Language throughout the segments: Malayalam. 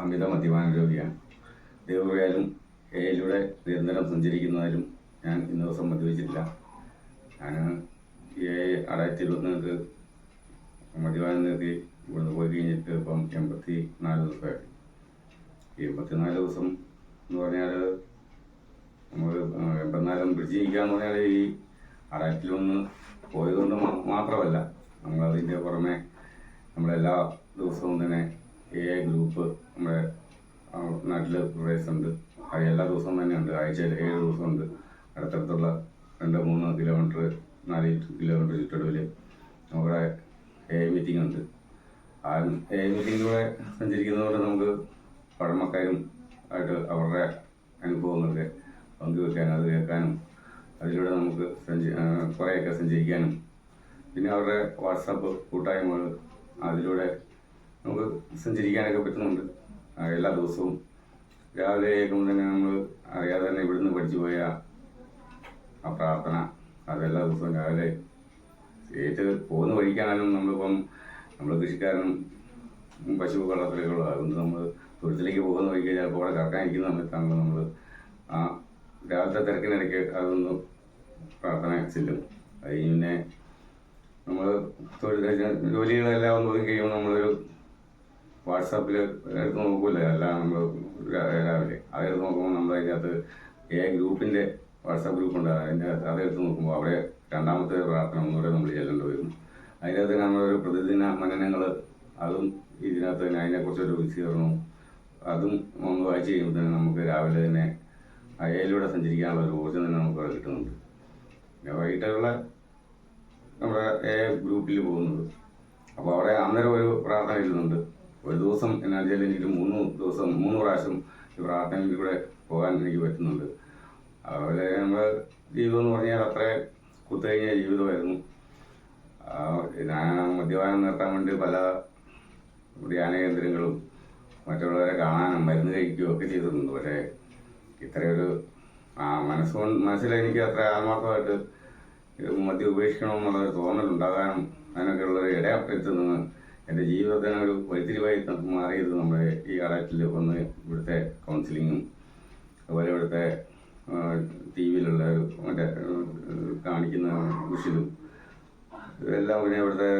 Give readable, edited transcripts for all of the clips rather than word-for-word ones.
അമിത മദ്യപാന രോഗിയാണ്. ദൈവകൃപയാലും എയിലൂടെ നിരന്തരം സഞ്ചരിക്കുന്നതായാലും ഞാൻ ഇന്ന ദിവസം മദ്യപിച്ചിട്ടില്ല. ഞാൻ ഈ 2021 മദ്യപാനം നിർത്തി ഇവിടുന്ന് പോയി കഴിഞ്ഞിട്ട് ഇപ്പം 84 ദിവസമായി. 84 ദിവസം എന്ന് പറഞ്ഞാൽ നമ്മൾ 84 പിടിച്ച് നിൽക്കുകയെന്ന് പറഞ്ഞാൽ ഈ 2001 പോയതുകൊണ്ട് മാത്രമല്ല, നമ്മളതിൻ്റെ പുറമെ നമ്മളെല്ലാ ദിവസവും തന്നെ ഗ്രൂപ്പ് നമ്മുടെ നാട്ടിൽ പ്രദേശമുണ്ട്. അത് എല്ലാ ദിവസവും തന്നെ ഉണ്ട്. ആഴ്ചയിൽ 7 ദിവസമുണ്ട്. അടുത്തടുത്തുള്ള 2-3 കിലോമീറ്റർ 4 കിലോമീറ്റർ ചുറ്റളവിൽ നമ്മുടെ മീറ്റിംഗ് ഉണ്ട്. ആ മീറ്റിങ്ങിലൂടെ സഞ്ചരിക്കുന്നതുകൊണ്ട് നമുക്ക് പഴമക്കാരും ആയിട്ട് അവരുടെ അനുഭവങ്ങളൊക്കെ പങ്കുവെക്കാനും അത് കേൾക്കാനും അതിലൂടെ നമുക്ക് കുറേയൊക്കെ സഞ്ചരിക്കാനും പിന്നെ അവരുടെ വാട്സാപ്പ് കൂട്ടായ്മകൾ അതിലൂടെ നമുക്ക് സഞ്ചരിക്കാനൊക്കെ പറ്റുന്നുണ്ട്. എല്ലാ ദിവസവും രാവിലെ കേൾക്കുമ്പോൾ തന്നെ നമ്മൾ അറിയാതെ തന്നെ ഇവിടുന്ന് പഠിച്ചു പോയ ആ പ്രാർത്ഥന അതെല്ലാ ദിവസവും രാവിലെ പോകുന്ന വഴിക്കാണെങ്കിലും നമ്മൾ കൃഷിക്കാരനും പശു വളർത്തലുകളോ അതുകൊണ്ട് നമ്മൾ തൊഴുത്തിലേക്ക് പോകുന്ന വഴിക്ക് ചിലപ്പോൾ അവിടെ കറക്കാനിരിക്കുന്ന സമയത്താണല്ലോ നമ്മൾ ആ രാവിലത്തെ തിരക്കിനിടയ്ക്ക് അതൊന്ന് പ്രാർത്ഥന ചെല്ലും. അത് പിന്നെ നമ്മൾ ജോലികളെല്ലാം ഒന്ന് ഒതുക്കി കഴിയുമ്പോൾ നമ്മളൊരു വാട്സാപ്പിൽ എടുത്ത് നോക്കൂല്ലേ, എല്ലാം നമ്മൾ രാവിലെ അതെടുത്ത് നോക്കുമ്പോൾ നമ്മൾ അതിനകത്ത് ഗ്രൂപ്പിൻ്റെ വാട്സാപ്പ് ഗ്രൂപ്പുണ്ട്. അതെടുത്ത് നോക്കുമ്പോൾ അവിടെ രണ്ടാമത്തെ പ്രാർത്ഥന ഒന്നുകൂടെ നമ്മൾ ചെല്ലേണ്ടി വരും. അതിനകത്ത് നമ്മളൊരു പ്രതിദിന മനനങ്ങൾ അതും ഇതിനകത്ത് തന്നെ അതിനെക്കുറിച്ചൊരു വിശദീകരണവും അതും നമ്മൾ വായിച്ച് കഴിയുമ്പോൾ തന്നെ നമുക്ക് രാവിലെ തന്നെ അയലിലൂടെ സഞ്ചരിക്കാനുള്ള ഒരു ഊർജ്ജം തന്നെ നമുക്ക് അവിടെ കിട്ടുന്നുണ്ട്. പിന്നെ വൈകിട്ടുള്ള നമ്മുടെ ഗ്രൂപ്പിൽ പോകുന്നത് അപ്പോൾ അവിടെ അന്നേരം ഒരു പ്രാർത്ഥന എഴുതുന്നുണ്ട്. ഒരു ദിവസം എന്നാ വെച്ചാൽ എനിക്ക് 3 പ്രാവശ്യം ഈ പ്രാർത്ഥനയിൽ കൂടെ പോകാൻ എനിക്ക് പറ്റുന്നുണ്ട്. അതുപോലെ നമ്മുടെ ജീവിതം എന്ന് പറഞ്ഞാൽ അത്ര കുത്തുകഴിഞ്ഞ ജീവിതമായിരുന്നു. ഞാൻ മദ്യപാനം നിർത്താൻ വേണ്ടി പല ധ്യാന കേന്ദ്രങ്ങളും മറ്റുള്ളവരെ കാണാനും മരുന്ന് കഴിക്കുകയും ഒക്കെ ചെയ്തിട്ടുണ്ട്. പക്ഷേ ഇത്രയൊരു മനസ്സിലെനിക്ക് അത്ര ആത്മാർത്ഥമായിട്ട് മദ്യം ഉപേക്ഷിക്കണമെന്നുള്ളൊരു തോന്നലുണ്ടാകാനും അതിനൊക്കെയുള്ളൊരു ഇടയെത്തുന്നത് എൻ്റെ ജീവിതത്തിന് ഒരു വഴിത്തിരിവായി മാറിയത് നമ്മുടെ ഈ കാലഘട്ടത്തിൽ വന്ന് ഇവിടുത്തെ കൗൺസിലിങ്ങും അതുപോലെ ഇവിടുത്തെ ടി വിയിലുള്ള മറ്റേ കാണിക്കുന്ന വിഷലും ഇതെല്ലാം പിന്നെ ഇവിടുത്തെ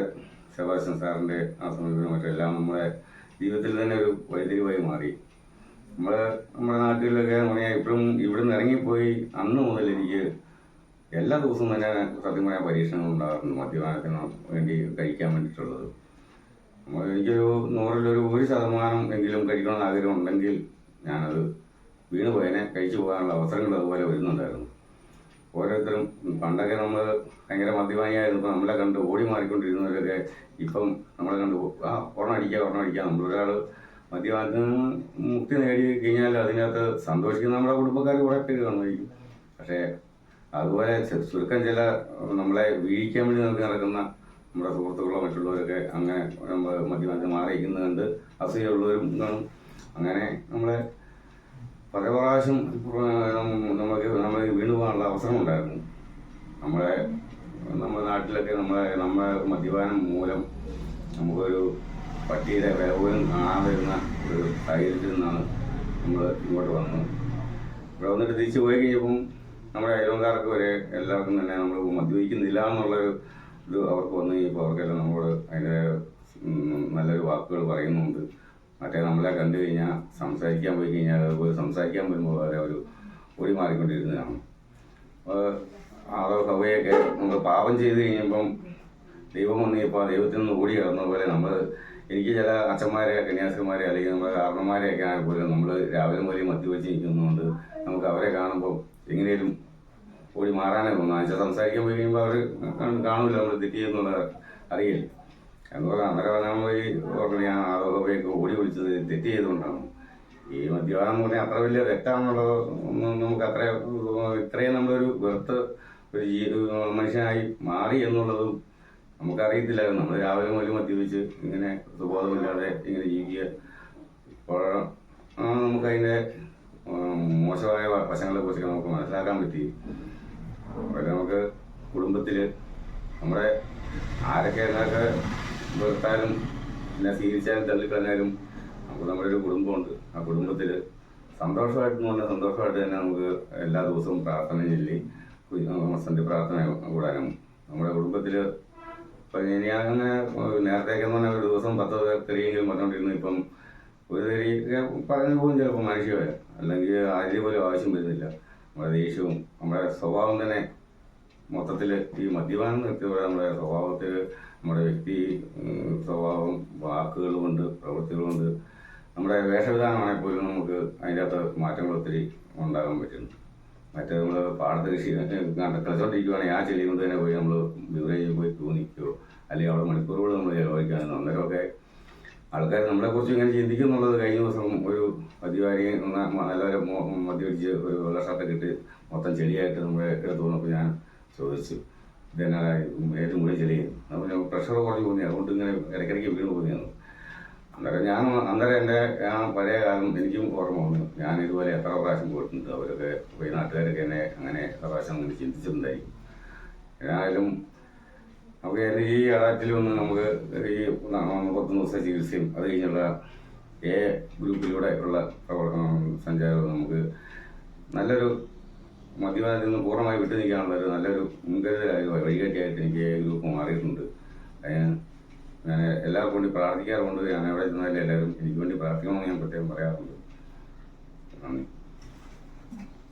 സെബാസ്റ്റ്യൻ സാറിൻ്റെ ആ സമീപനം മറ്റെല്ലാം നമ്മുടെ ജീവിതത്തിൽ തന്നെ ഒരു വഴിത്തിരിവായി മാറി. നമ്മുടെ നാട്ടിലൊക്കെ എന്ന് പറഞ്ഞാൽ ഇപ്പോഴും ഇവിടുന്ന് ഇറങ്ങിപ്പോയി അന്ന് മുതൽ എനിക്ക് എല്ലാ ദിവസവും തന്നെ സത്യമായ പരീക്ഷണങ്ങൾ ഉണ്ടാകാറുണ്ട് മദ്യപാനത്തിന് വേണ്ടി കഴിക്കാൻ വേണ്ടിയിട്ടുള്ളത്. എനിക്കൊരു 100% എങ്കിലും കഴിക്കണമെന്ന് ആഗ്രഹം ഉണ്ടെങ്കിൽ ഞാനത് വീണ് പോയതിനെ കഴിച്ചു പോകാനുള്ള അവസരങ്ങൾ അതുപോലെ വരുന്നുണ്ടായിരുന്നു. ഓരോരുത്തരും പണ്ടൊക്കെ നമ്മൾ ഭയങ്കര മദ്യപാനിയായിരുന്നപ്പോൾ നമ്മളെ കണ്ട് ഓടി മാറിക്കൊണ്ടിരുന്നവരൊക്കെ ഇപ്പം നമ്മളെ കണ്ട് ഒരെണ്ണം അടിക്കുക നമ്മളൊരാൾ മദ്യപാനത്തിന് മുക്തി നേടി കഴിഞ്ഞാൽ അതിനകത്ത് സന്തോഷിക്കുന്ന നമ്മുടെ കുടുംബക്കാർ കുറേ പേര് കാണുമായിരിക്കും. പക്ഷേ അതുപോലെ ചുരുക്കം ചില നമ്മളെ വീഴിക്കാൻ വേണ്ടി നമുക്ക് നടക്കുന്ന നമ്മുടെ സുഹൃത്തുക്കളോ മറ്റുള്ളവരൊക്കെ അങ്ങനെ നമ്മൾ മദ്യപാനത്തിന് മാറിയിരിക്കുന്നത് കണ്ട് അസൂയുള്ളവരും കാണും. അങ്ങനെ നമ്മളെ പല പ്രാവശ്യം നമ്മൾ വീണു പോകാനുള്ള അവസരമുണ്ടായിരുന്നു. നമ്മുടെ നാട്ടിലൊക്കെ നമ്മുടെ മദ്യപാനം മൂലം നമുക്കൊരു പട്ടിയുടെ വില പോലും കാണാൻ വരുന്ന ഒരു സാഹചര്യത്തിൽ നിന്നാണ് നമ്മൾ ഇങ്ങോട്ട് വന്നത്. ഇവിടെ വന്നിട്ട് തിരിച്ചു പോയി കഴിഞ്ഞപ്പം നമ്മുടെ അയൽവക്കാർക്ക് വരെ എല്ലാവർക്കും തന്നെ നമ്മൾ മദ്യപിക്കുന്നില്ല എന്നുള്ളൊരു ഇത് അവർക്ക് വന്നു കഴിഞ്ഞപ്പോൾ അവർക്കെല്ലാം നമ്മളോട് അതിൻ്റെ നല്ലൊരു വാക്കുകൾ പറയുന്നുണ്ട്. മറ്റേ നമ്മളെ കണ്ടു കഴിഞ്ഞാൽ സംസാരിക്കാൻ പോയി കഴിഞ്ഞാൽ അതുപോലെ സംസാരിക്കാൻ വരുമ്പോൾ വരെ അവർ ഓടി മാറിക്കൊണ്ടിരുന്നതാണ്. ഹവയൊക്കെ നമ്മൾ പാപം ചെയ്ത് കഴിയുമ്പം ദൈവം വന്നു കഴിഞ്ഞപ്പോൾ ദൈവത്തിൽ നിന്ന് ഓടി കിടന്ന പോലെ എനിക്ക് ചില അച്ഛന്മാരെ കന്യാസിമാരെ അല്ലെങ്കിൽ നമ്മുടെ കാരണന്മാരെയൊക്കെ ആണെങ്കിൽ പോലും നമ്മൾ രാവിലെ മുതൽ മദ്യവെച്ച് നിൽക്കുന്നതുകൊണ്ട് നമുക്ക് അവരെ കാണുമ്പോൾ എങ്ങനെയും ഓടി മാറാനേ തോന്നുന്നു. എന്നുവെച്ചാൽ സംസാരിക്കാൻ പോയി കഴിയുമ്പോൾ അവർ കാണില്ല നമ്മൾ തെറ്റിയെന്നുള്ള അറിയില്ല. അതുപോലെ അന്നേരം നമ്മൾ ഞാൻ ആരോഗ്യമൊക്കെ ഓടി വിളിച്ചത് തെറ്റ് ചെയ്തുകൊണ്ടാണ്. ഈ മദ്യപാനം എന്ന് പറഞ്ഞാൽ അത്ര വലിയ തെറ്റാണെന്നുള്ളത് ഒന്നും നമുക്ക് ഇത്രയും നമ്മളൊരു വെറുത്ത് ഒരു മനുഷ്യനായി മാറി എന്നുള്ളതും നമുക്കറിയത്തില്ലായിരുന്നു. നമ്മൾ രാവിലെ മുതൽ മദ്യപിച്ച് ഇങ്ങനെ സുബോധമില്ലാതെ ഇങ്ങനെ ജീവിക്കുക. ഇപ്പോഴാണ് നമുക്കതിൻ്റെ മോശമായ വശങ്ങളെക്കുറിച്ചൊക്കെ നമുക്ക് മനസ്സിലാക്കാൻ പറ്റി. അതുപോലെ നമുക്ക് കുടുംബത്തിൽ നമ്മുടെ ആരൊക്കെ എന്നൊക്കെ വെറുത്താലും പിന്നെ സ്വീകരിച്ചാലും തള്ളിക്കളഞ്ഞാലും നമുക്ക് നമ്മുടെ ഒരു കുടുംബമുണ്ട്. ആ കുടുംബത്തിൽ സന്തോഷമായിട്ട് സന്തോഷമായിട്ട് തന്നെ നമുക്ക് എല്ലാ ദിവസവും പ്രാർത്ഥന ചൊല്ലി സന്ധ്യ പ്രാർത്ഥന കൂടാനും നമ്മുടെ കുടുംബത്തിൽ ഇപ്പം ഞാൻ അങ്ങനെ നേരത്തേക്കെന്ന് പറഞ്ഞാൽ ഒരു ദിവസം 10 തെറിയെങ്കിലും പറഞ്ഞുകൊണ്ടിരുന്നു. ഇപ്പം ഒരു തെറി പറഞ്ഞു പോകും ചിലപ്പോൾ മനുഷ്യരെ, അല്ലെങ്കിൽ ആദ്യം പോലും ആവശ്യം വരുന്നില്ല. നമ്മുടെ ദേഷ്യവും നമ്മുടെ സ്വഭാവം തന്നെ മൊത്തത്തിൽ ഈ മദ്യപാനം നിർത്തിയപ്പോൾ നമ്മുടെ സ്വഭാവത്തിൽ നമ്മുടെ വ്യക്തി സ്വഭാവം വാക്കുകൾ കൊണ്ട് പ്രവൃത്തികൾ കൊണ്ട് നമ്മുടെ വേഷവിധാനമാണെങ്കിൽ പോലും നമുക്ക് അതിൻ്റെ അകത്ത് മാറ്റങ്ങൾ ഒത്തിരി ഉണ്ടാകാൻ പറ്റുന്നു. മറ്റേ നമ്മൾ പാടത്ത് കൃഷി കളിച്ചോണ്ടിരിക്കുവാണെങ്കിൽ ആ ചെടി കൊണ്ട് തന്നെ പോയി നമ്മൾ ബിവറേജിൽ പോയി തൂന്നിക്കുകയോ അല്ലെങ്കിൽ അവിടെ മണിക്കൂറുകൾ നമ്മൾ ചിലവഴിക്കാമെന്ന് അന്നേരമൊക്കെ ആൾക്കാർ നമ്മളെക്കുറിച്ച് ഇങ്ങനെ ചിന്തിക്കും എന്നുള്ളത്. കഴിഞ്ഞ ദിവസം ഒരു മദ്യപാനി നല്ലവരെ മദ്യപിടിച്ച് ഒരു വെള്ള ഷർട്ടൊക്കെ ഇട്ട് മൊത്തം ചെടിയായിട്ട് നമ്മുടെ എടുത്ത് വന്നപ്പോൾ ഞാൻ ചോദിച്ചു, ഇതെന്നാ ഏറ്റവും കൂടുതൽ ചെടിയായിരുന്നു. അപ്പോൾ ഞാൻ പ്രഷർ കുറഞ്ഞ് പോകുന്നതാണ്, അതുകൊണ്ട് ഇങ്ങനെ ഇടയ്ക്കിടയ്ക്ക് വീണ് പോകുന്നതാണ്. അന്നേരം എൻ്റെ ആ പഴയ കാലം എനിക്കും ഓർമ്മ വന്നു. ഞാൻ ഇതുപോലെ എത്ര പ്രാവശ്യം പോയിട്ടുണ്ട്. അവരൊക്കെ ഈ നാട്ടുകാരൊക്കെ എന്നെ അങ്ങനെ എത്ര പ്രാവശ്യം അങ്ങനെ ചിന്തിച്ചിട്ടുണ്ടായിരിക്കും. ഏതായാലും നമുക്ക് ഈ അടാറ്റിൽ വന്ന് നമുക്ക് ഈ 10 ദിവസം ചികിത്സയും അത് കഴിഞ്ഞുള്ള ഗ്രൂപ്പിലൂടെ ഉള്ള സഞ്ചാരവും നമുക്ക് നല്ലൊരു മദ്യപാനത്തിൽ നിന്ന് പൂർണ്ണമായി വിട്ടു നിൽക്കാനുള്ള ഒരു നല്ലൊരു മുൻകരുതലായി വഴികാട്ടിയായിട്ട് എനിക്ക് ഗ്രൂപ്പ് മാറിയിട്ടുണ്ട്. ഞാൻ എല്ലാവർക്കും വേണ്ടി പ്രാർത്ഥിക്കാറുണ്ട്. ഞാൻ എവിടെ ചെന്നാലും എല്ലാവരും എനിക്ക് വേണ്ടി പ്രാർത്ഥിക്കണമെന്ന് ഞാൻ പ്രത്യേകം പറയാറുണ്ട്. നന്ദി.